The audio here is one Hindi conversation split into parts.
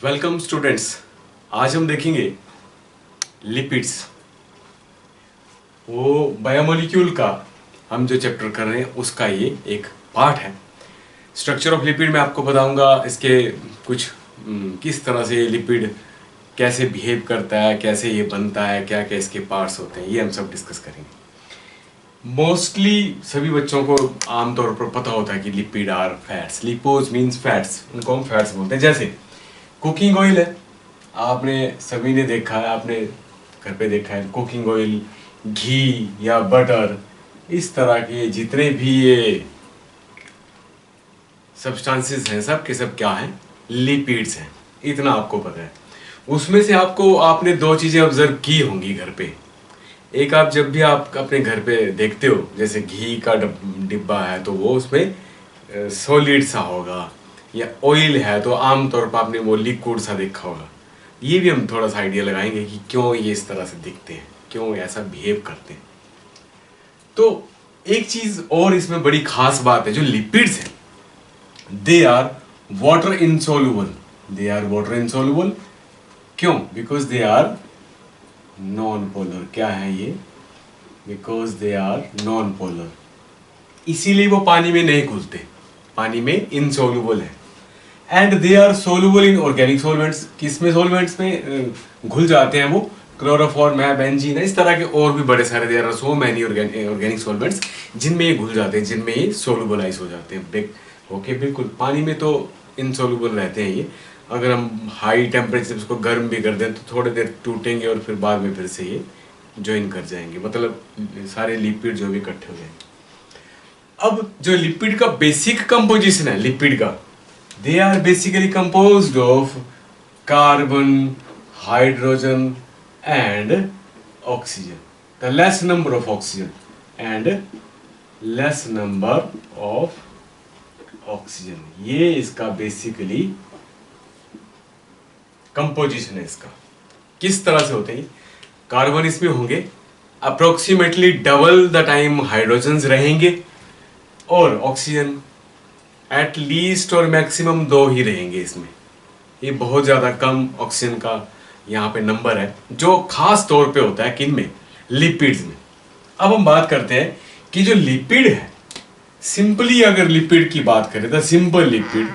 Welcome students. आज हम देखेंगे लिपिड्स। वो बायोमोलिक्यूल का हम जो चैप्टर कर रहे हैं उसका ये एक पार्ट है। स्ट्रक्चर ऑफ लिपिड मैं आपको बताऊंगा, इसके कुछ किस तरह से लिपिड कैसे बिहेव करता है, कैसे ये बनता है, क्या क्या इसके पार्ट्स होते हैं, ये हम सब डिस्कस करेंगे। मोस्टली सभी बच्चों को आमतौर पर पता होता है कि lipid are fats. Lipos means fats, उनको हम फैट्स बोलते हैं। जैसे कुकिंग ऑयल है, आपने सभी ने देखा है, आपने घर पे देखा है कुकिंग ऑयल, घी या बटर, इस तरह के जितने भी ये सब्सटेंसेस हैं सब के सब क्या हैं, लिपिड्स हैं। इतना आपको पता है। उसमें से आपने दो चीजें ऑब्जर्व की होंगी घर पे। एक, आप जब भी आप अपने घर पे देखते हो, जैसे घी का डिब्बा है तो वो उसमें सॉलिड सा होगा, या ऑयल है तो आमतौर पर आपने वो लिक्विड सा देखा होगा। ये भी हम थोड़ा सा आइडिया लगाएंगे कि क्यों ये इस तरह से दिखते हैं, क्यों ऐसा बिहेव करते हैं। तो एक चीज और इसमें बड़ी खास बात है, जो लिपिड्स हैं they are water insoluble. They are water insoluble क्यों? Because they are non polar. क्या है ये? Because they are non polar, इसीलिए वो पानी में नहीं घुलते, पानी में इनसोल्यूबल है। And they are soluble in organic solvents. किसमें सॉल्वेंट्स में घुल जाते हैं वो? क्लोरोफॉर्म है, बेंजीन है, इस तरह के और भी बड़े सारे there are so many organic solvents जिनमें ये घुल जाते हैं, जिनमें ये सोल्यूबलाइज हो जाते हैं। ओके, बिल्कुल पानी में तो इनसोल्यूबल रहते हैं ये। अगर हम हाई टेम्परेचर इसको गर्म भी कर दें तो थोड़ी देर टूटेंगे और फिर बाद में फिर से ये ज्वाइन कर जाएंगे, मतलब सारे लिपिड जो भी इकट्ठे हो जाएंगे। अब जो लिपिड का बेसिक कंपोजिशन है लिपिड का, they are basically composed of carbon, hydrogen and oxygen. The less number of oxygen and less number of oxygen, ये इसका बेसिकली कंपोजिशन है। इसका किस तरह से होते हैं? कार्बन इसमें होंगे approximately double the time hydrogens रहेंगे, और ऑक्सीजन एट लीस्ट और मैक्सिमम 2 ही रहेंगे इसमें। ये बहुत ज़्यादा कम ऑक्सीजन का यहाँ पे नंबर है, जो खास तौर पे होता है किन में? लिपिड्स में। अब हम बात करते हैं कि जो लिपिड है, सिंपली अगर लिपिड की बात करें, the simple lipid,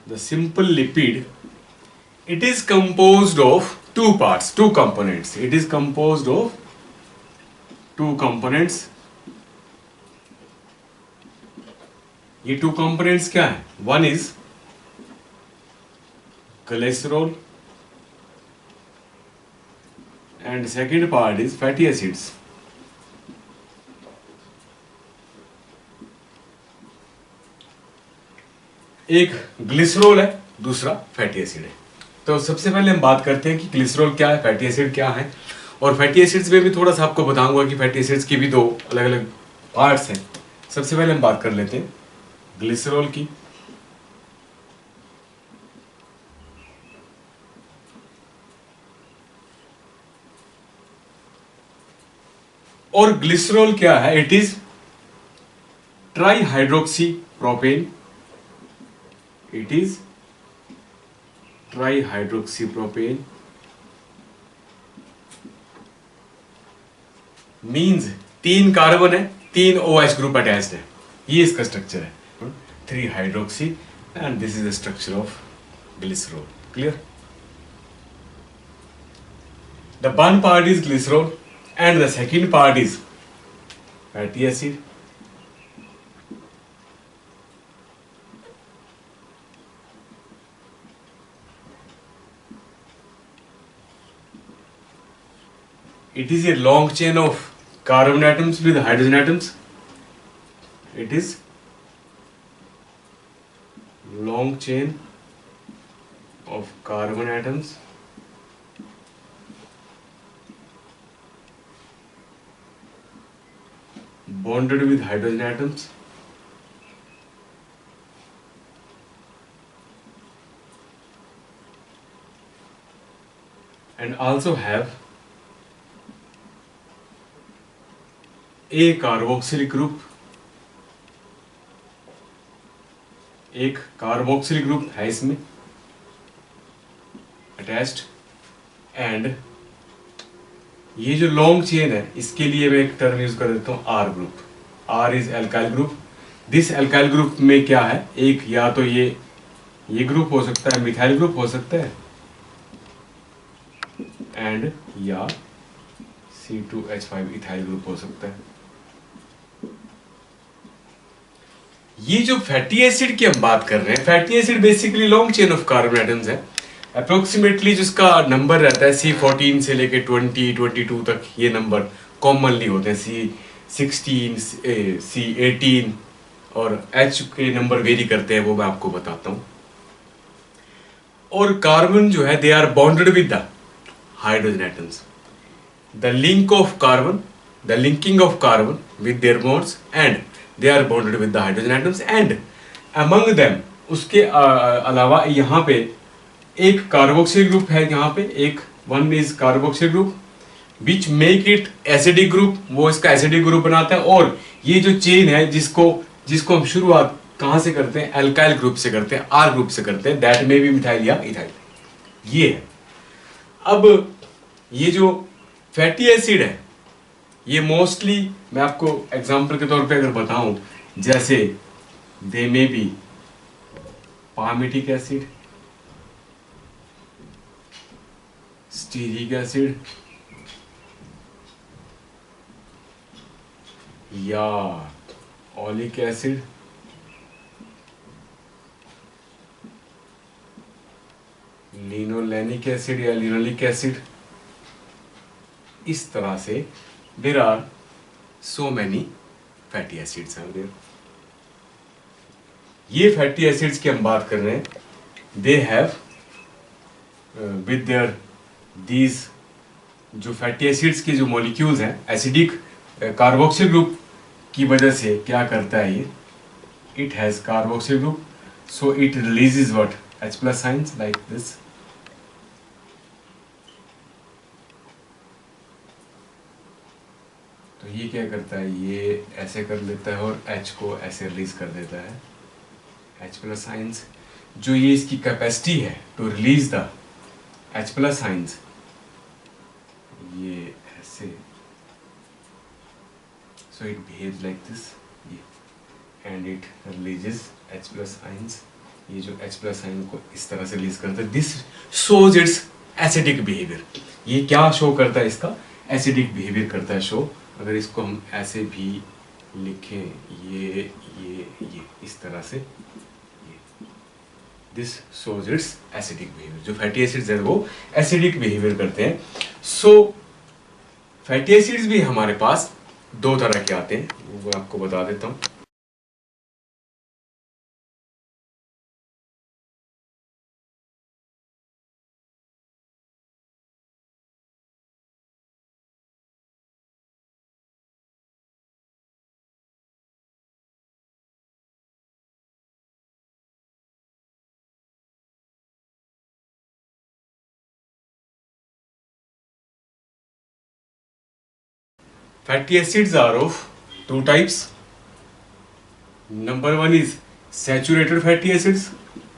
the simple lipid, it is composed of 2 parts, 2 components. It is composed of 2 components. ये 2 components क्या है? One is cholesterol and second part is fatty acids. एक ग्लिसरॉल है, दूसरा फैटी एसिड है। तो सबसे पहले हम बात करते हैं कि ग्लिसरॉल क्या है, फैटी एसिड क्या है, और फैटी एसिड्स में भी थोड़ा सा आपको बताऊंगा कि फैटी एसिड्स की भी 2 अलग अलग पार्ट्स हैं। सबसे पहले हम बात कर लेते हैं ग्लिसरॉल की। और ग्लिसरॉल क्या है? It is try hydroxy propane. It is try hydroxy propane means 3 carbon है, 3 OH ग्रुप अटैच्ड है, ये इसका स्ट्रक्चर है, 3 hydroxy, and this is the structure of glycerol. Clear? The one part is glycerol and the second part is fatty acid. It is a long chain of carbon atoms with hydrogen atoms. It is long chain of carbon atoms bonded with hydrogen atoms and also have a carboxylic group एक कार्बोक्सिल ग्रुप है इसमें अटैच्ड, एंड ये जो लॉन्ग चेन है इसके लिए मैं एक टर्म यूज कर देता हूँ R group. R is alkyl group. This alkyl group में क्या है, एक या तो ये ग्रुप हो सकता है, मिथाइल ग्रुप हो सकता है, एंड या C2H5 इथाइल ग्रुप हो सकता है। ये जो फैटी एसिड की हम बात कर रहे हैं, fatty acid basically long chain of carbon atoms है। अप्रोक्सीमेटली जिसका नंबर रहता है C14 से लेके 20-22 तक, ये नंबर कॉमनली होते हैं। C16, C18 और H के नंबर वेरी करते हैं, वो मैं आपको बताता हूँ। और कार्बन जो है, they are bonded with the hydrogen atoms. The linking of carbon with their bonds, and they are bonded with the hydrogen atoms, and among them, उसके अलावा यहाँ पे एक कार्बोक्सिल ग्रुप है, यहाँ पे एक one is carboxyl group which make it acidic group, वो इसका एसिडिक ग्रुप बनाता है। और ये जो चेन है जिसको हम शुरुआत कहाँ से करते हैं, एल्काइल ग्रुप से करते हैं, आर ग्रुप से करते हैं, दैट में भी मिथाइल या इथाइल, ये है। अब ये जो फैटी एसिड है, ये मोस्टली मैं आपको एग्जांपल के तौर पे अगर बताऊं, जैसे they may be palmitic acid, stearic acid, या ओलिक एसिड, लिनोलेनिक एसिड या लिनोलिक एसिड। इस तरह से there are so many fatty acids are there। ये फैटी एसिड्स की हम बात कर रहे हैं, they have with their these जो फैटी एसिड्स के जो मॉलिक्यूल्स हैं, एसिडिक कार्बोक्सिल ग्रुप की वजह से क्या करता है ये, it has carboxyl group, so it releases what, H plus ions like this। तो ये क्या करता है, ये ऐसे कर लेता है और H को ऐसे रिलीज कर देता है, H प्लस आइंस। जो ये इसकी कैपेसिटी है to release the H plus ions, ये ऐसे, so it behaves like this, and it releases H plus ions. ये जो H प्लस आइन को इस तरह से रिलीज करता है, this shows it's acidic behaviour. ये क्या शो करता है, इसका एसिडिक बिहेवियर करता है शो। अगर इसको हम ऐसे भी लिखें, ये इस तरह से, this shows it's acidic behaviour. जो फैटी एसिड्स है वो एसिडिक बिहेवियर करते हैं। सो फैटी एसिड्स भी हमारे पास दो तरह के आते हैं, वो आपको बता देता हूँ। Fatty acids are of two types. Number one is saturated fatty acids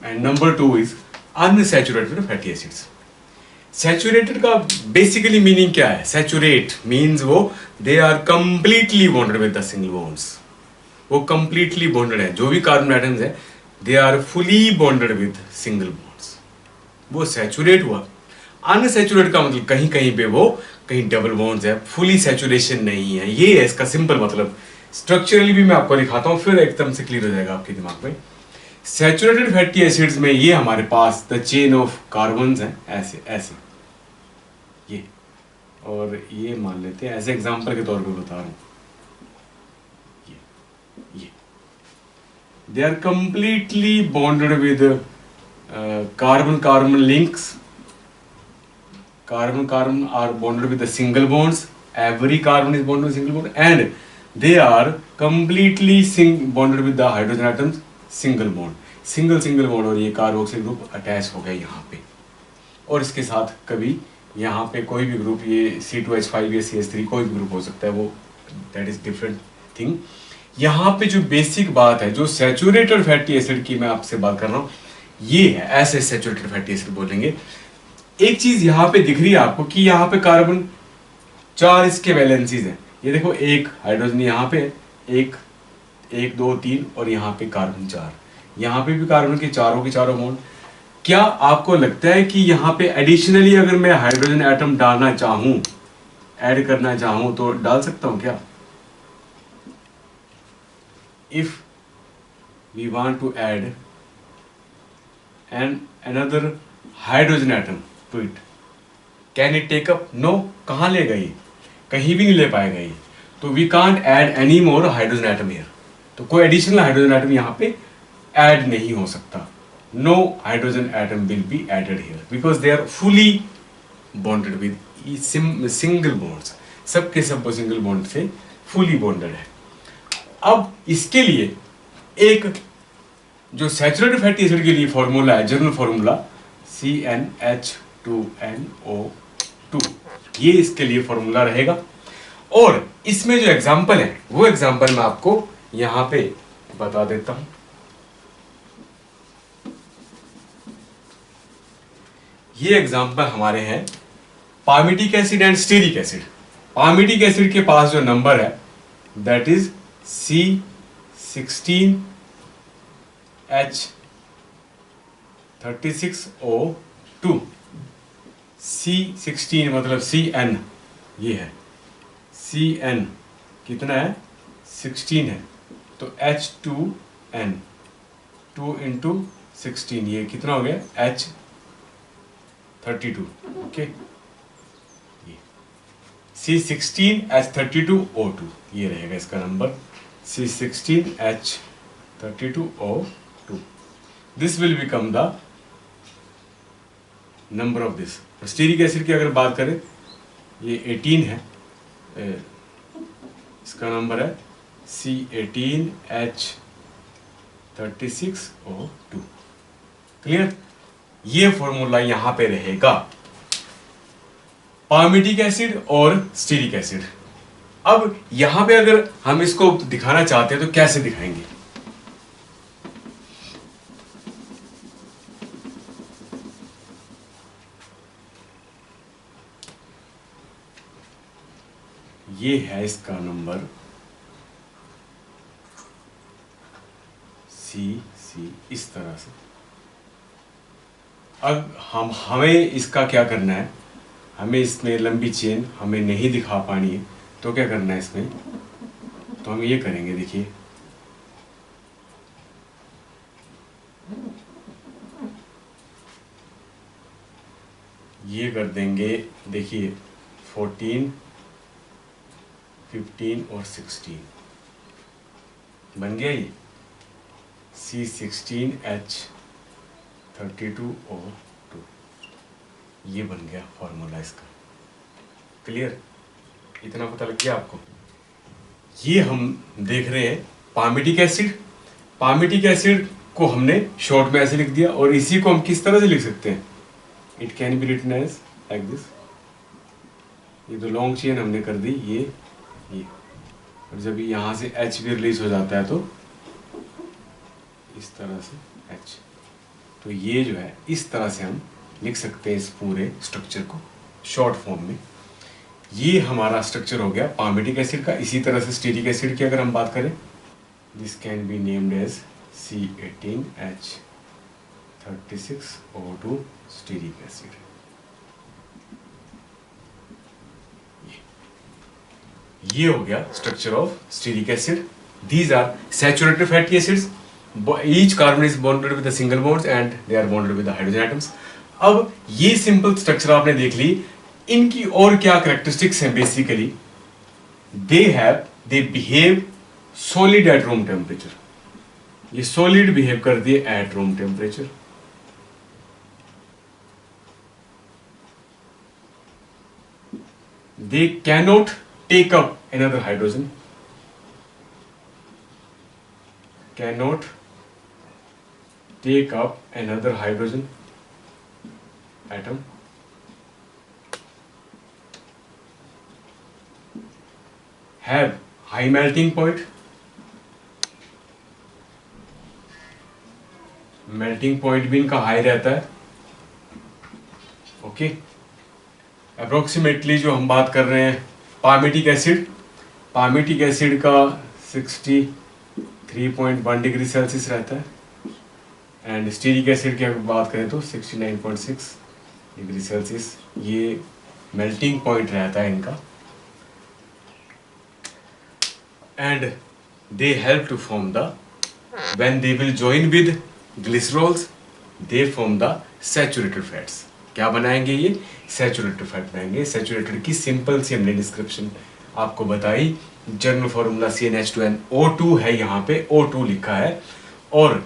and number two is unsaturated fatty acids. Saturated का basically meaning क्या है? Saturate means वो they are completely bonded with the single bonds. वो completely bonded है, जो भी कार्बन एटम्स है they are fully bonded with single bonds. वो सैचुरेट हुआ। अनसैचुरेट का मतलब कहीं कहीं पे वो कहीं डबल बॉन्ड्स है, फुली सैचुरेशन नहीं है। ये है इसका सिंपल मतलब। स्ट्रक्चरली भी मैं आपको दिखाता हूँ, फिर एकदम से क्लियर हो जाएगा आपके दिमाग में। सैचुरेटेड फैटी एसिड्स में ये हमारे पास द चेन ऑफ कार्बन्स हैं, ऐसे ऐसे ये, और ये मान लेते हैं ऐसे एग्जांपल के तौर पे बता रहा हूँ, ये they are completely bonded with carbon carbon links. Carbon are bonded with the single bonds. Every carbon is bonded with single bond, and they are completely bonded with the hydrogen atoms. Single bond, single bond, और ये कार्बोक्सिल ग्रुप अटैच हो गया यहाँ पे, और इसके साथ कभी यहाँ पे कोई भी ग्रुप, ये C2H5 या CH3 कोई भी ग्रुप हो सकता है, वो दैट इज डिफरेंट थिंग। यहाँ पे जो बेसिक बात है, जो सैचुरेटेड फैटी एसिड की मैं आपसे बात कर रहा हूँ, ये है, ऐसे सैचुरेटेड फैटी एसिड बोलेंगे। एक चीज यहाँ पे दिख रही है आपको कि यहाँ पे कार्बन 4 इसके वैलेंसीज हैं। ये देखो, एक हाइड्रोजन यहाँ पे, एक एक दो तीन, और यहाँ पे कार्बन 4, यहाँ पे भी कार्बन के चारों बॉन्ड। क्या आपको लगता है कि यहाँ पे एडिशनली अगर मैं हाइड्रोजन एटम डालना चाहूं, ऐड करना चाहूं, तो डाल सकता हूं क्या? If we want to add an another hydrogen atom to it, can it take up? No. कहां लेगा ये? कहीं भी नहीं ले पाएगा ये। तो we can't add any more hydrogen atom here. तो कोई एडिशनल हाइड्रोजन एटम यहां पे ऐड नहीं हो सकता। No hydrogen atom will be added here because they are fully bonded with single bonds. सबके सब सिंगल बॉन्ड से फुली बॉन्डेड है। अब इसके लिए एक जो सैचुरेटेड फैटी एसिड के लिए फॉर्मूला है, जनरल फॉर्मूला CnH2nO2, ये इसके लिए फॉर्मूला रहेगा। और इसमें जो एग्जांपल है वो एग्जांपल मैं आपको यहां पे बता देता हूं। ये एग्जांपल हमारे हैं palmitic acid and stearic acid. Palmitic acid के पास जो नंबर है दैट इज C16H36O2। C16 मतलब Cn, ये है Cn कितना है? 16 है। तो H2n, 2 इंटू 16, ये कितना हो गया? H32। ओके, C16H32O2 ये रहेगा इसका नंबर, C16H32O2। This will become the number of this. Stearic acid की अगर बात करें, ये 18 है, इसका नंबर है C18H36O2। क्लियर? ये फॉर्मूला यहां पे रहेगा पामिटिक एसिड और स्टीरिक एसिड। अब यहां पे अगर हम इसको दिखाना चाहते हैं तो कैसे दिखाएंगे? ये है इसका नंबर C इस तरह से। अब हमें इसका क्या करना है? हमें इसमें लंबी चेन हमें नहीं दिखा पानी है, तो क्या करना है इसमें? तो हम ये करेंगे, देखिए ये कर देंगे, देखिए 14, 15 और 16 बन गया ये C16H32O2, ये बन गया फॉर्मूला इसका। क्लियर? इतना पता लग गया आपको? ये हम देख रहे हैं पामिटिक एसिड। पामिटिक एसिड को हमने शॉर्ट में ऐसे लिख दिया, और इसी को हम किस तरह से लिख सकते हैं? It can be written as like this. ये तो लॉन्ग चेन हमने कर दी, ये और जब यहाँ से H भी रिलीज हो जाता है तो इस तरह से H। तो ये जो है इस तरह से हम लिख सकते हैं इस पूरे स्ट्रक्चर को शॉर्ट फॉर्म में। ये हमारा स्ट्रक्चर हो गया पामिटिक एसिड का। इसी तरह से स्टीरिक एसिड की अगर हम बात करें, this can be named as C18H36O2 stearic acid. ये हो गया structure of stearic acid. These are saturated fatty acids, each carbon is bonded with the single bonds and they are bonded with the hydrogen atoms. अब ये सिंपल स्ट्रक्चर आपने देख ली। इनकी और क्या कैरेक्टरिस्टिक्स हैं? Basically they behave solid at room temperature. ये सॉलिड बिहेव कर दिए eight room temperature. They cannot take up another hydrogen, cannot take up another hydrogen atom, have high melting point, melting point भी इनका हाई रहता है। ओके, अप्रोक्सीमेटली जो हम बात कर रहे हैं पामिटिक एसिड का 63.1 डिग्री सेल्सियस रहता है, एंड स्टीरिक एसिड की अगर बात करें तो 69.6 डिग्री सेल्सियस ये मेल्टिंग पॉइंट रहता है इनका। And they help to form the, when they will join with glycerols they form the saturated fats। क्या बनाएंगे ये? सैचुरेटेड फैट बनाएंगे। सैचुरेटेड की सिंपल सी हमने डिस्क्रिप्शन आपको बताई। जनरल फॉर्मूला CnH2nO2 है, यहाँ पे O2 लिखा है, और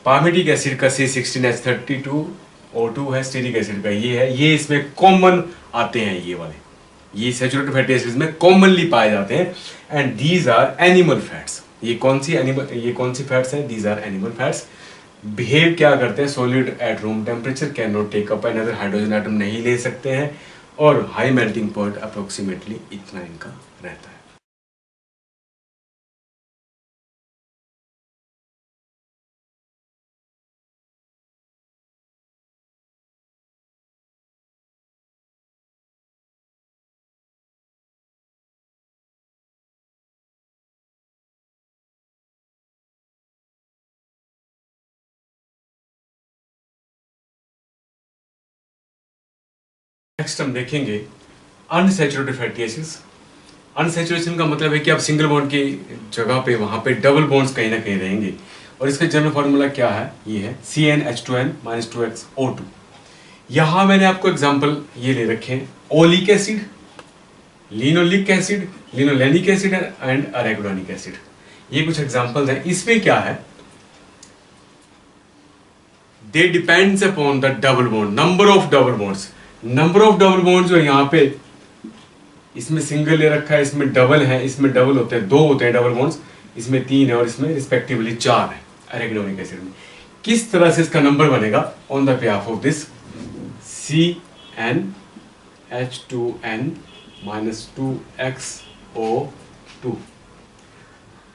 पामिटिक एसिड का C16H32O2 है, स्टीरिक एसिड का ये है। ये इसमें कॉमन आते हैं, ये वाले ये सैचुरेटेड फैटी एसिड्स में कॉमनली पाए जाते हैं। And these are animal fats. ये कौन सी फैट्स हैं? These are animal fats. Behave क्या करते हैं? Solid at room temperature, can not take up another hydrogen atom, नहीं ले सकते हैं, और हाई मेल्टिंग पॉइंट अप्रोक्सीमेटली इतना इनका रहता है। नेक्स्ट हम देखेंगे अनसैचुरेटेड फैटी एसिड्स। अनसैचुरेशन का मतलब है कि आप सिंगल बॉन्ड की जगह पे वहां पे डबल बॉन्ड्स कहीं ना कहीं रहेंगे, और इसका जनरल फार्मूला क्या है? ये है CnH2n-2xO2। यहां मैंने आपको एग्जांपल ये ले रखे हैं, oleic acid, linoleic acid, linolenic acid and arachidonic acid. ये कुछ एग्जांपल्स हैं। इसमें क्या है? They depends upon the double bond, number of double bonds जो यहाँ पे इसमें सिंगल ले रखा है, इसमें डबल है, इसमें डबल होते हैं, 2 होते हैं डबल बॉन्ड्स, इसमें 3 है और इसमें रिस्पेक्टिवली 4 है अरेकिडोनिक एसिड में। किस तरह से इसका नंबर बनेगा? On the behalf of this CnH2n-2xO2।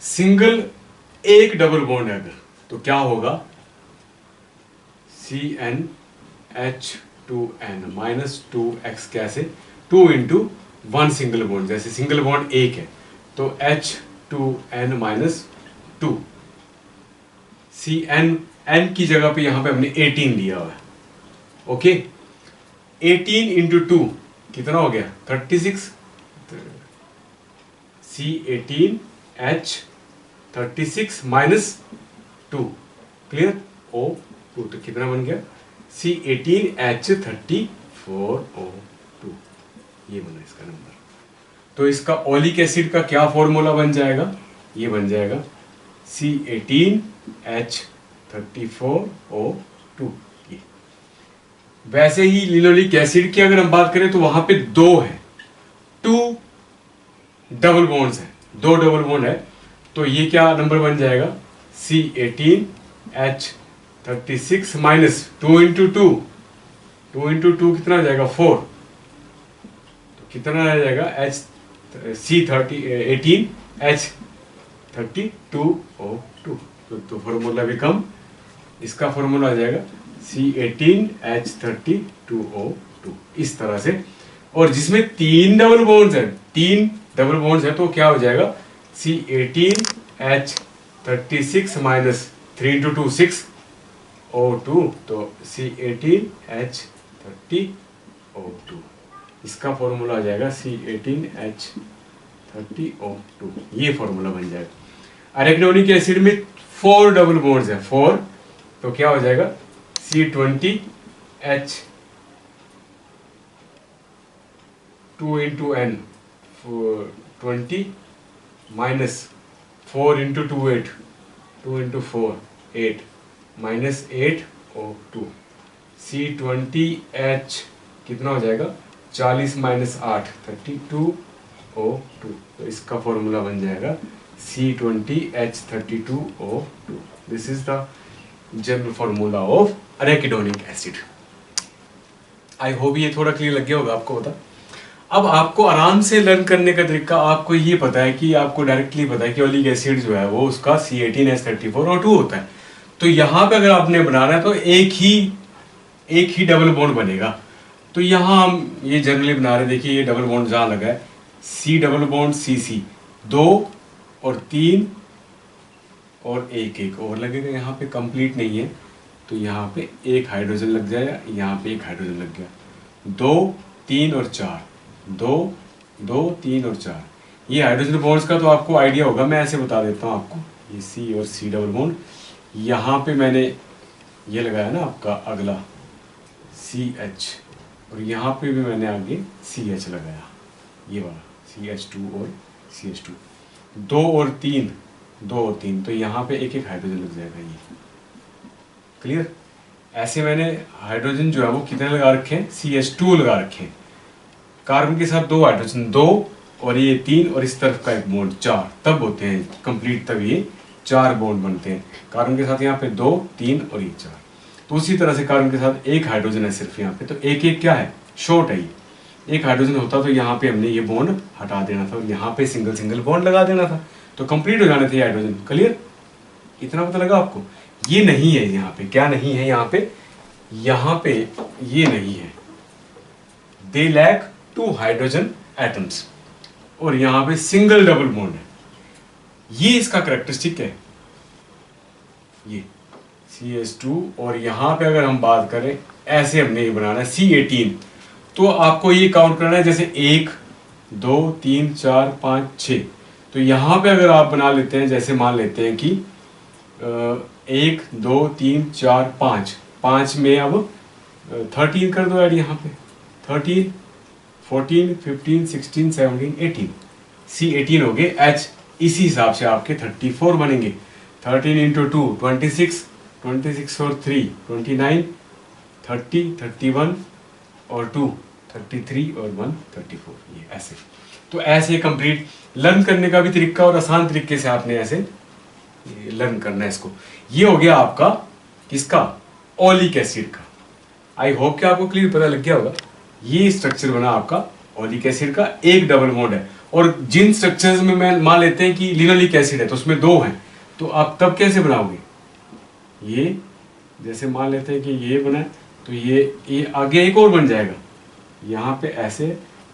Single एक डबल बॉन्ड है अगर, तो क्या होगा? CnH2n-2x कैसे? 2 इंटू 1 सिंगल बॉन्ड, जैसे सिंगल बॉन्ड 1 है तो H2n-2, Cn की जगह पे यहां पे हमने 18 लिया हुआ है। ओके, 18 इंटू 2 कितना हो गया? 36। C18H36 minus 2, clear? O2 तो कितना बन गया? C18H34O2। ये बना इसका नंबर। तो इसका ओलिक एसिड का क्या फॉर्मूला बन जाएगा? ये बन जाएगा C18H34O2। वैसे ही लिनोलिक एसिड की अगर हम बात करें तो वहां पे 2 है, 2 डबल बॉन्ड्स है, 2 डबल बॉन्ड है, तो ये क्या नंबर बन जाएगा? C18H36 माइनस 2 इंटू 2, 2 इंटू 2 कितना हो जाएगा? 4, तो कितना आ जाएगा? C18H32O2। तो फॉर्मूला बिकम, इसका फॉर्मूला आ जाएगा C18H32O2 इस तरह से। और जिसमें 3 डबल बॉन्ड्स है, 3 डबल बॉन्ड्स है, तो क्या हो जाएगा? C18H36 माइनस 3 इंटू 2 6O2, तो C18H30O2। इसका फॉर्मूला आ जाएगा C18H30O2। ये फॉर्मूला बन जाएगा। अरेकिडोनिक एसिड में 4 डबल बॉन्ड्स है, 4, तो क्या हो जाएगा? C20H 2 into N 20 minus 4 into 2 8, 2 into 4 8 minus 8O2। C20H कितना हो जाएगा? 40 माइनस 8 32O2। तो इसका फॉर्मूला बन जाएगा C20H32O2। This is the general formula of arachidonic acid. I hope ये थोड़ा क्लियर लग गया होगा आपको। बता, अब आपको आराम से लर्न करने का तरीका, आपको ये पता है कि आपको डायरेक्टली पता है कि ओलिक एसिड जो है वो उसका C18H34O2 होता है। तो यहां पे अगर आपने बनाना है तो एक ही डबल बॉन्ड बनेगा। तो यहां हम ये जनरली बना रहे, देखिए ये डबल बॉन्ड जहां लगा है, सी डबल बॉन्ड सी सी, 2 और 3 और एक और लगेगा, यहाँ पे कंप्लीट नहीं है तो यहाँ पे एक हाइड्रोजन लग जाएगा, यहाँ पे एक हाइड्रोजन लग गया, 2 3 और 4, 2 2 3 और 4। ये हाइड्रोजन बॉन्ड्स का तो आपको आइडिया होगा, मैं ऐसे बता देता हूँ आपको। ये सी और सी डबल बॉन्ड, यहाँ पे मैंने ये लगाया ना आपका अगला CH, और यहाँ पे भी मैंने आगे CH लगाया, ये वाला CH2 और CH2, 2 और 3, 2 और 3, तो यहाँ पे एक एक हाइड्रोजन लग जाएगा। ये क्लियर? ऐसे मैंने हाइड्रोजन जो है वो कितने लगा रखे हैं, CH2 लगा रखे हैं, कार्बन के साथ 2 हाइड्रोजन, 2 और ये 3 और इस तरफ का एक बॉन्ड, 4 तब होते हैं कंप्लीट, तब ये 4 बॉन्ड बनते हैं। कार्बन के साथ यहाँ पे 2 3 और ये 4। तो उसी तरह से कार्बन के साथ एक हाइड्रोजन है सिर्फ यहाँ पे, तो एक एक क्या है, शॉर्ट है। ये एक हाइड्रोजन होता तो यहाँ पे हमने ये बॉन्ड हटा देना था और यहाँ पे सिंगल सिंगल बॉन्ड लगा देना था, तो कंप्लीट हो जाने थे हाइड्रोजन। क्लियर? इतना पता लगा आपको? ये नहीं है यहाँ पे, क्या नहीं है यहाँ पे, यहाँ पे ये नहीं है, दे लैक 2 हाइड्रोजन एटम्स, और यहाँ पे सिंगल डबल बॉन्ड है। ये इसका कैरेक्टरिस्टिक है, ये CH2। और यहाँ पे अगर हम बात करें, ऐसे हमने ये बनाना है C18, तो आपको ये काउंट करना है, जैसे 1 2 3 4 5 6, तो यहाँ पे अगर आप बना लेते हैं, जैसे मान लेते हैं कि 1 2 3 4 5, 5 में अब 13 कर दो ऐड, यहाँ पे 13 14 15 16 17 18, C18 हो गए H। इसी हिसाब से आपके 34 बनेंगे, 13 इंटू 2 26, 26 और 3 29, 30 31 और 2 33 और 1 34, ये ऐसे। तो ऐसे कंप्लीट लर्न करने का भी तरीका और आसान तरीके से आपने ऐसे लर्न करना है इसको। ये हो गया आपका किसका, ओलिक एसिड का। आई होप कि आपको क्लियर पता लग गया होगा। ये स्ट्रक्चर बना आपका ओलिक एसिड का, एक डबल बॉन्ड है। और जिन स्ट्रक्चर्स में मैं मान लेते हैं कि लिनोलिक एसिड है तो उसमें 2 हैं, तो आप तब कैसे बनाओगे, ये जैसे मान लेते हैं कि ये बना है, तो ये आगे एक और बन जाएगा यहाँ पे ऐसे,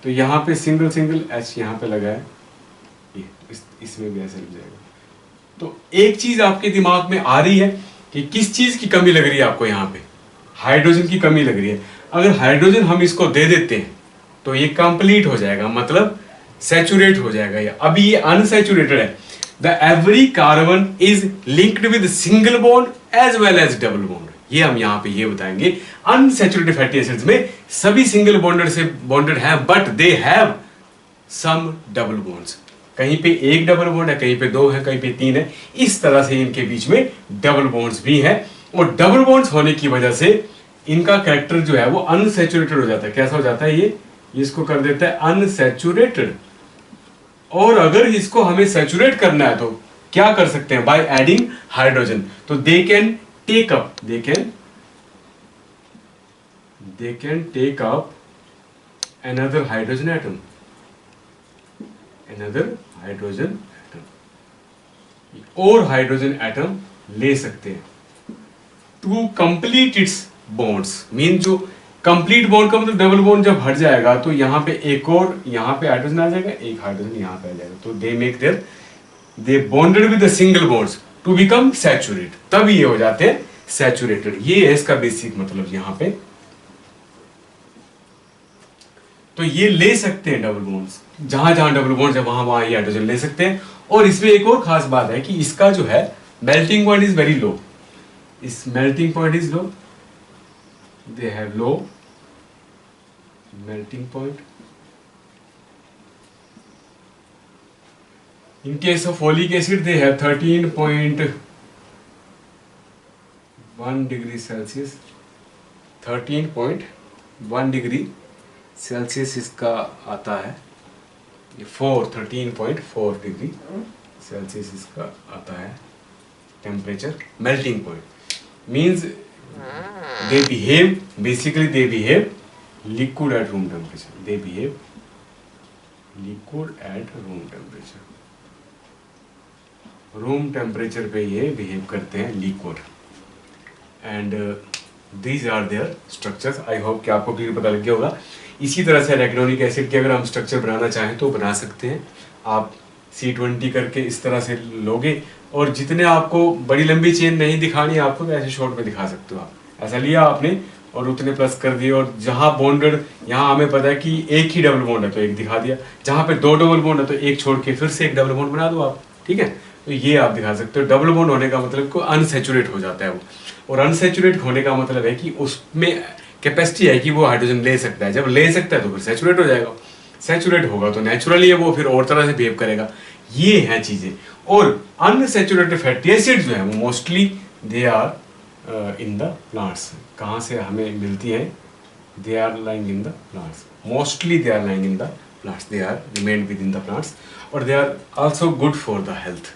तो यहाँ पे सिंगल सिंगल H यहाँ पे लगा है, ये इसमें भी ऐसे लग जाएगा। तो एक चीज आपके दिमाग में आ रही है कि किस चीज की कमी लग रही है आपको, यहाँ पे हाइड्रोजन की कमी लग रही है। अगर हाइड्रोजन हम इसको दे देते हैं तो ये कंप्लीट हो जाएगा, मतलब सैचुरेट हो जाएगा। ये अभी ये अनसैचुरेटेड है। The every carbon is linked with single bond as well as double bond. ये हम यहाँ पे ये बताएंगे, अनसैचुरेटेड फैटी एसिड्स में सभी सिंगल बॉन्डेड से बॉन्डेड हैं, but they have some double bonds. कहीं पे एक डबल बॉन्ड है, कहीं पे 2 है, कहीं पे 3 है। इस तरह से इनके बीच में डबल बॉन्ड्स भी हैं, और डबल बॉन्ड्स होने की वजह से इनका कैरेक्टर जो है वो अनसैचुरेटेड हो जाता है। कैसा हो जाता है, ये इसको कर देता है अनसैचुरेटेड। और अगर इसको हमें सैचुरेट करना है तो क्या कर सकते हैं, बाय एडिंग हाइड्रोजन। तो they can take up another hydrogen atom, और हाइड्रोजन एटम ले सकते हैं to complete its bonds. Mean जो कंप्लीट बॉन्ड का मतलब डबल बॉन्ड जब हट जाएगा तो यहाँ पे एक और यहाँ पे हाइड्रोजन आ जाएगा, एक हाइड्रोजन यहाँ पे आ जाएगा, तो they bonded with the single bonds to become saturate, तब ये हो जाते हैं सैचुरेटेड। ये है इसका बेसिक मतलब यहाँ पे। तो ये ले सकते हैं डबल बॉन्ड्स, जहां जहां डबल बॉन्ड्स है वहां वहां ये हाइड्रोजन ले सकते हैं। और इसमें एक और खास बात है कि इसका जो है melting point is very low. इस melting point is low, they have low melting point. In case of folic acid, they have 13.1 degree Celsius, 13.1 degree Celsius इसका आता है। ये 13.4 डिग्री सेल्सियस इसका आता है temperature. Melting point means they behave liquid at room temperature. They behave liquid at room temperature. Room temperature पे ये बिहेव करते हैं liquid. And these are their structures. I hope कि आपको क्लियर पता लग गया होगा। इसी तरह से एराकिडोनिक एसिड के अगर हम स्ट्रक्चर बनाना चाहें तो बना सकते हैं। आप C20 करके इस तरह से लोगे, और जितने आपको बड़ी लंबी चेन नहीं दिखानी है आपको, तो ऐसे शॉर्ट में दिखा सकते हो। आप ऐसा लिया आपने और उतने प्लस कर दिए, और जहाँ बॉन्डेड, यहाँ हमें पता है कि एक ही डबल बॉन्ड है तो एक दिखा दिया, जहाँ पे दो डबल बॉन्ड है तो एक छोड़ के फिर से एक डबल बॉन्ड बना दो आप, ठीक है। तो ये आप दिखा सकते हो। डबल बॉन्ड होने का मतलब को अनसेचुरेट हो जाता है वो, और अनसेचुरेट होने का मतलब है कि उसमें कैपेसिटी है कि वो हाइड्रोजन ले सकता है। जब ले सकता है तो फिर सेचुरेट हो जाएगा, सेचुरेट होगा तो नेचुरली है वो फिर और तरह से बिहेव करेगा। ये हैं चीजें। और अनसेचुरेटेड फैटी एसिड जो है वो mostly they are in the plants. कहाँ से हमें मिलती है? They are lying in the plants, mostly they are lying in the plants, they are remained within the plants, और they are also good for the health.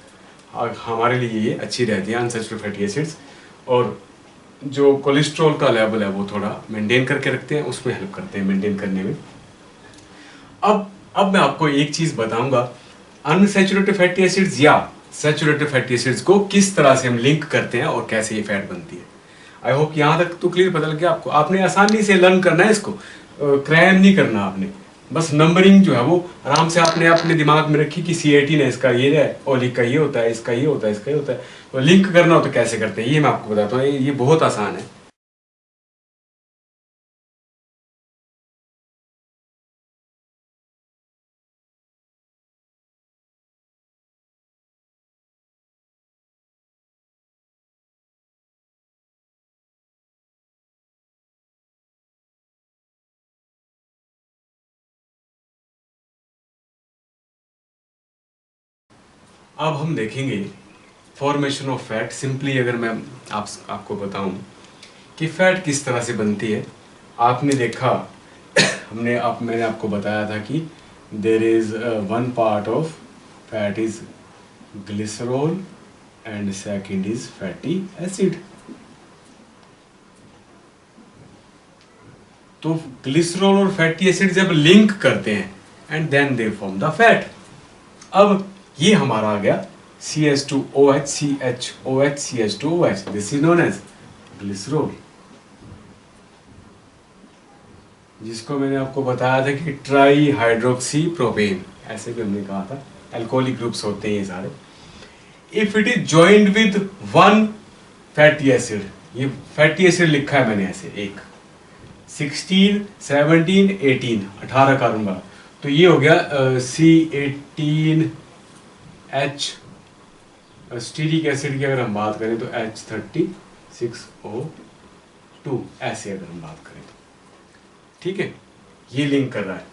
हमारे लिए ये अच्छी रहती है अनसेचुरेटेड फैटी एसिड्स, और जो कोलेस्ट्रॉल का लेवल है वो थोड़ा मेंटेन करके रखते हैं, उसमें हेल्प करते हैं मेंटेन करने में। अब मैं आपको एक चीज बताऊंगा, अनसैचुरेटेड फैटी एसिड्स या सैचुरेटेड फैटी एसिड्स को किस तरह से हम लिंक करते हैं और कैसे ये फैट बनती है। आई होप यहाँ तक तो क्लियर पता लग गया आपको। आपने आसानी से लर्न करना है इसको, क्रैम नहीं करना आपने। बस नंबरिंग जो है वो आराम से आपने अपने दिमाग में रखी कि C18 है, इसका ये है, ओलिक का ये होता है, इसका ये होता है, इसका ये होता है। तो लिंक करना हो तो कैसे करते हैं ये मैं आपको बताता हूँ। ये बहुत आसान है। अब हम देखेंगे फॉर्मेशन ऑफ फैट। सिंपली अगर मैं आपको बताऊं कि फैट किस तरह से बनती है। आपने देखा मैंने आपको बताया था कि there is one part of fat is glycerol and second is fatty acid. तो ग्लिसरॉल और फैटी एसिड जब लिंक करते हैं and then they form the fat. अब ये हमारा आ गया CH2OH CHOH CH2OH, this is known as glycerol, जिसको मैंने आपको बताया था कि ट्राई हाइड्रोक्सी प्रोपेन, ऐसे भी हमने कहा था। अल्कोहलिक ग्रुप्स होते हैं ये सारे। If it is joint with one fatty acid, ये फैटी एसिड लिखा है मैंने ऐसे, एक 16 17 18 18 कार्बन वाला, तो ये हो गया C18H। स्टीरिक एसिड की अगर हम बात करें तो H36O2, ऐसे अगर हम बात करें तो, ठीक है। ये लिंक कर रहा है।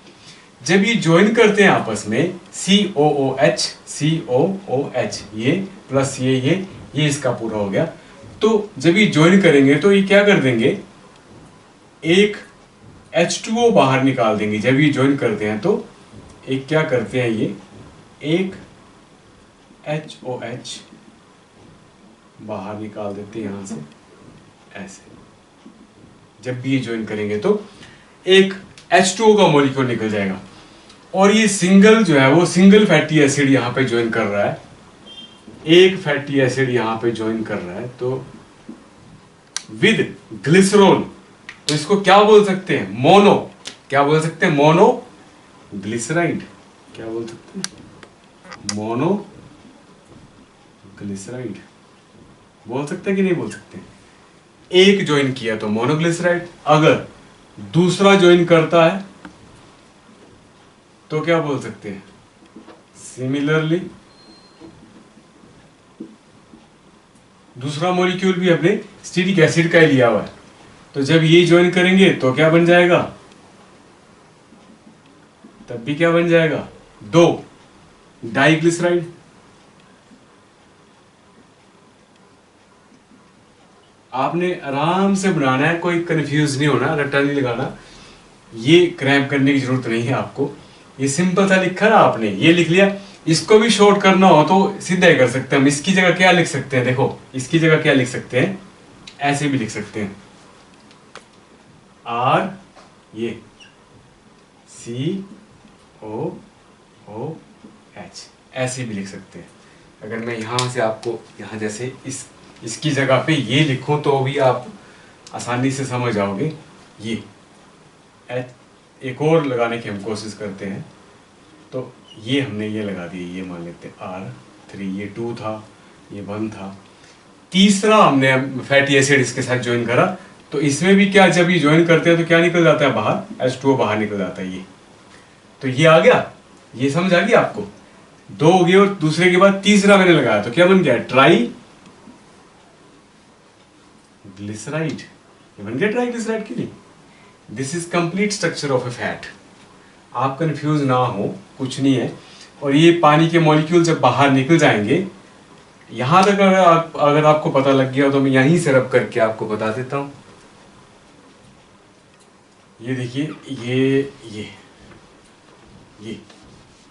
जब ये ज्वाइन करते हैं आपस में COOH COOH, ये प्लस ये इसका पूरा हो गया। तो जब ये ज्वाइन करेंगे तो ये क्या कर देंगे, एक H2O बाहर निकाल देंगे। जब ये ज्वाइन करते हैं तो एक क्या करते हैं, ये एक HOH बाहर निकाल देते हैं यहां से, ऐसे। जब भी ये ज्वाइन करेंगे तो एक H2O का मॉलिक्यूल निकल जाएगा, और ये सिंगल जो है वो सिंगल फैटी एसिड यहां पे ज्वाइन कर रहा है, एक फैटी एसिड यहां पे ज्वाइन कर रहा है तो विद ग्लिसरॉल। तो इसको क्या बोल सकते हैं, मोनो, क्या बोल सकते हैं, मोनो ग्लिसराइड। क्या बोल सकते हैं, मोनो ग्लिसराइड बोल सकते हैं कि नहीं बोल सकते। एक ज्वाइन किया तो मोनोग्लिसराइड, अगर दूसरा ज्वाइन करता है तो क्या बोल सकते हैं, सिमिलरली। दूसरा मॉलिक्यूल भी अपने स्टीरिक एसिड का ही लिया हुआ है, तो जब ये ज्वाइन करेंगे तो क्या बन जाएगा, तब भी क्या बन जाएगा, दो डाइग्लिसराइड। आपने आराम से बनाना है, कोई कंफ्यूज नहीं होना, रट्टा नहीं लगाना। ये क्रैम्प करने की जरूरत नहीं है आपको। ये सिंपल सा लिखा ना आपने, ये लिख लिया। इसको भी शॉर्ट करना हो तो सीधा ही कर सकते हैं हम। इसकी जगह क्या लिख सकते हैं, देखो इसकी जगह क्या लिख सकते हैं, ऐसे भी लिख सकते हैं, R ये COOH, ऐसे भी लिख सकते हैं। अगर मैं यहां से आपको, यहां जैसे इस इसकी जगह पे ये लिखो तो भी आप आसानी से समझ जाओगे। ये एक और लगाने की हम कोशिश करते हैं, तो ये हमने ये लगा दिया, ये मान लेते हैं R3, ये 2 था, ये 1 था। तीसरा हमने फैटी एसिड इसके साथ ज्वाइन करा, तो इसमें भी क्या, जब ये ज्वाइन करते हैं तो क्या निकल जाता है बाहर, H2O बाहर निकल जाता है। ये तो ये आ गया, ये समझ आ गया आपको। 2 हो गए और दूसरे के बाद तीसरा मैंने लगाया तो क्या बन गया, ट्राई ग्लिसराइड। ये बन गया ट्राई ग्लिसराइड के लिए। This is complete structure of A fat. आप कंफ्यूज ना हो, कुछ नहीं है। और ये पानी के मॉलिक्यूल जब बाहर निकल जाएंगे, यहां तक अगर आपको पता लग गया तो मैं यहीं से रब करके आपको बता देता हूं। ये देखिए, ये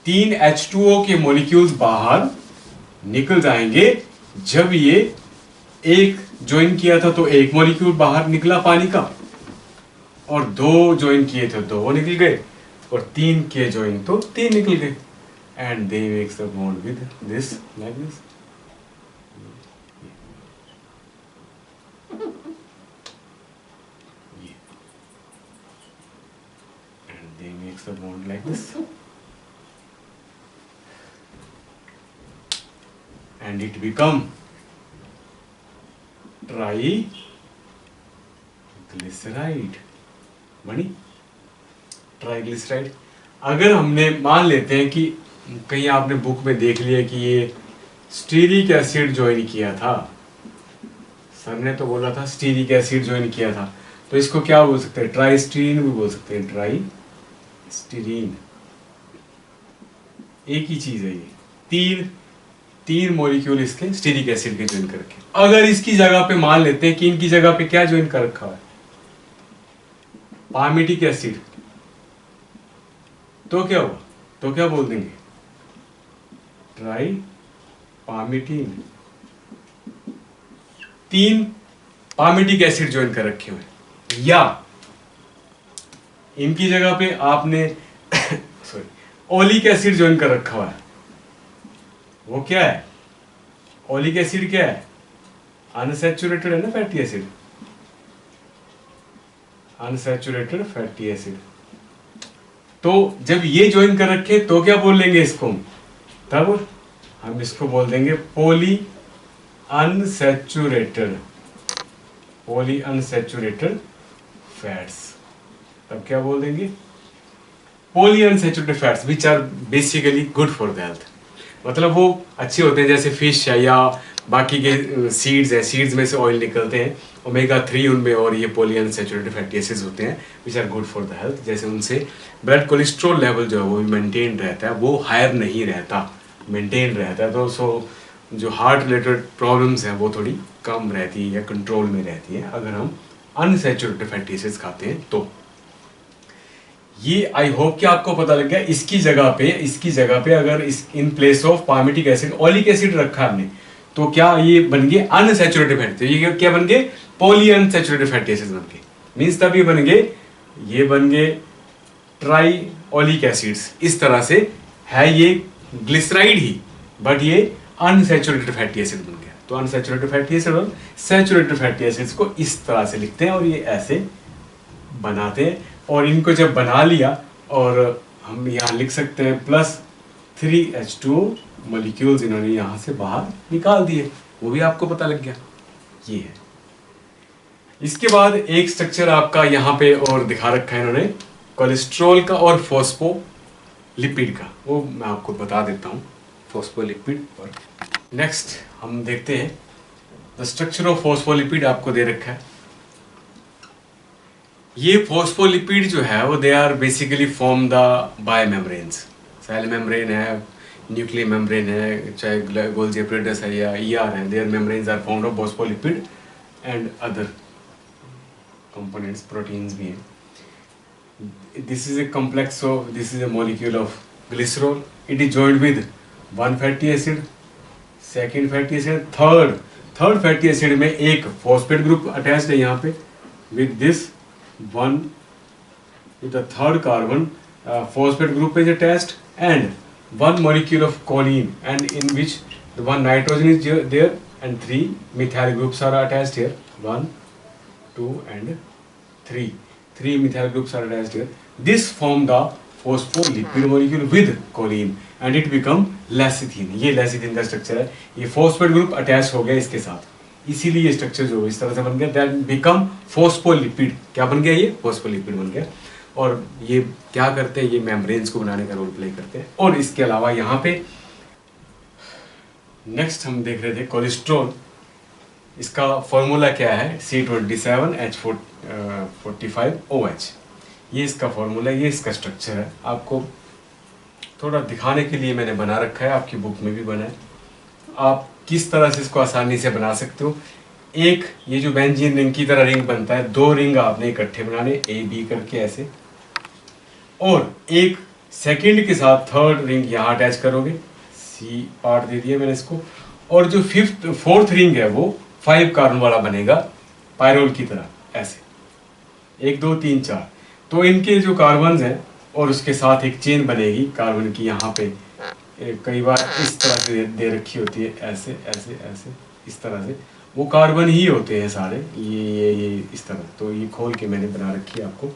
3 H2O के मॉलिक्यूल्स बाहर निकल जाएंगे जब ये एक ज्वाइन किया था तो एक मॉलिक्यूल बाहर निकला पानी का, और 2 ज्वाइन किए थे 2 निकल गए, और 3 के ज्वाइन तो 3 निकल गए। And they makes the bond with this like this. And they makes the bond like this, and it become triglyceride. बनी ट्राइग्लिसराइड। अगर हमने मान लेते हैं कि कहीं आपने बुक में देख लिया कि ये स्टीरिक एसिड ज्वाइन किया था, सर ने तो बोला था स्टीरिक एसिड ज्वाइन किया था, तो इसको क्या बोल सकते हैं, ट्राइस्टीरीन भी बोल सकते हैं, ट्राइस्टीरीन। एक ही चीज है ये, तीन मॉलिक्यूल इसके स्टीरिक एसिड के ज्वाइन करके। अगर इसकी जगह पे मान लेते हैं कि इनकी जगह पे क्या ज्वाइन कर रखा है, पामिटिक एसिड, तो क्या होगा, तो क्या बोल देंगे, ट्राई पामिटीन। 3 पामिटिक एसिड ज्वाइन कर रखे हुए, या इनकी जगह पे आपने सॉरी ओलिक एसिड ज्वाइन कर रखा हुआ है। वो क्या है, ओलिक एसिड क्या है, अनसैचुरेटेड है ना fatty acid, unsaturated fatty acid. तो जब ये ज्वाइन कर रखे तो क्या बोल लेंगे इसको, तब हम इसको बोल देंगे पॉली अनसैचुरेटेड फैट्स। तब क्या बोल देंगे, poly unsaturated fats which are basically good for the health. मतलब वो अच्छे होते हैं, जैसे फिश है या बाकी के सीड्स है, सीड्स में से ऑयल निकलते हैं, ओमेगा 3 उनमें, और ये पॉली अनसैचुरेटेड फैटी एसिड्स होते हैं which are good for the health. जैसे उनसे ब्लड कोलेस्ट्रॉल लेवल जो है वो भी मेंटेन रहता है, वो हायर नहीं रहता, मेंटेन रहता है। तो सो जो हार्ट रिलेटेड प्रॉब्लम्स हैं वो थोड़ी कम रहती है या कंट्रोल में रहती है अगर हम अनसैचुरेटेड फैटी एसिड्स खाते हैं तो। ये आई होप कि आपको पता लग गया। इसकी जगह पे अगर in place of palmitic acid oleic acid रखा हमने, तो क्या ये बन गए अनसैचुरेटेड फैटी, तो ये क्या बन गए, पॉली अनसैचुरेटेड फैटी एसिड बन गए। मींस तब ये बन गए ट्राई ओलिक एसिड्स। इस तरह से है ये ग्लिसराइड ही, बट ये अनसैचुरेटेड फैटी एसिड बन गया। तो अनसैचुरेटेड फैटी एसिड और सैचुरेटेड फैटी एसिड्स को इस तरह से लिखते हैं और ये ऐसे बनाते हैं। और इनको जब बना लिया, और हम यहाँ लिख सकते हैं +3 H2O मॉलिक्यूल्स इन्होंने यहाँ से बाहर निकाल दिए, वो भी आपको पता लग गया। ये है। इसके बाद एक स्ट्रक्चर आपका यहाँ पे और दिखा रखा है इन्होंने, कोलेस्ट्रॉल का और फॉस्फोलिपिड का, वो मैं आपको बता देता हूँ। फॉस्फोलिपिड और नेक्स्ट हम देखते हैं द स्ट्रक्चर ऑफ फॉस्फोलिपिड आपको दे रखा है। ये फॉस्फोलिपिड जो है वो they are basically form the bi membranes. Cell membrane है, न्यूक्लियर मेम्ब्रेन है, चाहे गोल्जी एपरेटस है या ER है, their membranes are found of phospholipid and other components, proteins भी हैं। This is a complex of, this is a molecule of glycerol. It is joined with 1 fatty acid, second fatty acid, third fatty acid में एक फॉस्फेट ग्रुप अटैच्ड है यहाँ पे with this one with the third carbon phosphate group is attached, and one molecule of choline, and in which the one nitrogen is there and 3 methyl groups are attached here. 1, 2 and 3. 3 methyl groups are attached here. This form the phospholipid molecule with choline and it become lecithin. ये lecithin का स्ट्रक्चर है. ये phosphate ग्रुप अटैच हो गया इसके साथ, इसीलिए ये स्ट्रक्चर जो इस तरह से बन गया. That become phospholipid. क्या बन गया ये? Phospholipid बन गया. और ये क्या करते हैं? ये मेम्ब्रेन्स को बनाने का रोल प्ले करते हैं. और इसके अलावा यहाँ पे नेक्स्ट हम देख रहे थे कोलेस्ट्रॉल. इसका फॉर्मूला क्या है? C27H45OH. ये इसका फॉर्मूला, ये इसका स्ट्रक्चर है. आपको थोड़ा दिखाने के लिए मैंने बना रखा है, आपकी बुक में भी बना है. आप किस तरह से इसको आसानी से बना सकते हो. एक ये जो बेंजीन रिंग की तरह रिंग बनता है, 2 रिंग आपने इकट्ठे बनाने A B करके ऐसे, और एक सेकंड के साथ थर्ड रिंग यहाँ अटैच करोगे. C पार्ट दे दिया मैंने इसको. और जो फोर्थ रिंग है वो 5 कार्बन वाला बनेगा पायरोल की तरह ऐसे, 1 2 3 4. तो इनके जो कार्बन हैं और उसके साथ एक चेन बनेगी कार्बन की. यहाँ पे कई बार इस तरह से दे रखी होती है, ऐसे ऐसे ऐसे इस तरह से. वो कार्बन ही होते हैं सारे, ये इस तरह. तो ये खोल के मैंने बना रखी है. आपको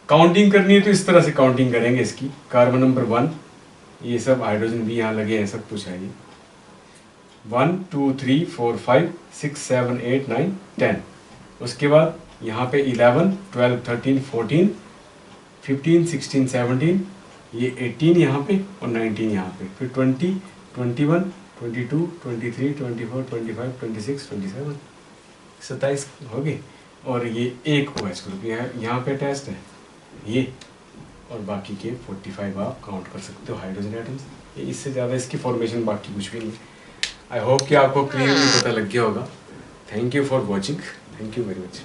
काउंटिंग करनी है तो इस तरह से काउंटिंग करेंगे इसकी. कार्बन नंबर 1, ये सब हाइड्रोजन भी यहाँ लगे हैं, सब कुछ है ये. 1 2 3 4 5 6 7 8 9 10. उसके बाद यहाँ पे 11 12 13 14 15 16 17, ये 18 यहाँ पे और 19 यहाँ पे. फिर 20 21 22 23 24 25 26 27 27 हो गए. और ये एक OH ग्रुप यहाँ पे टेस्ट है ये. और बाकी के 45 आप काउंट कर सकते हो हाइड्रोजन एटम्स. इससे ज़्यादा इसकी फॉर्मेशन बाकी कुछ भी नहीं. आई होप कि आपको क्लियरली पता लग गया होगा. Thank you for watching. Thank you very much.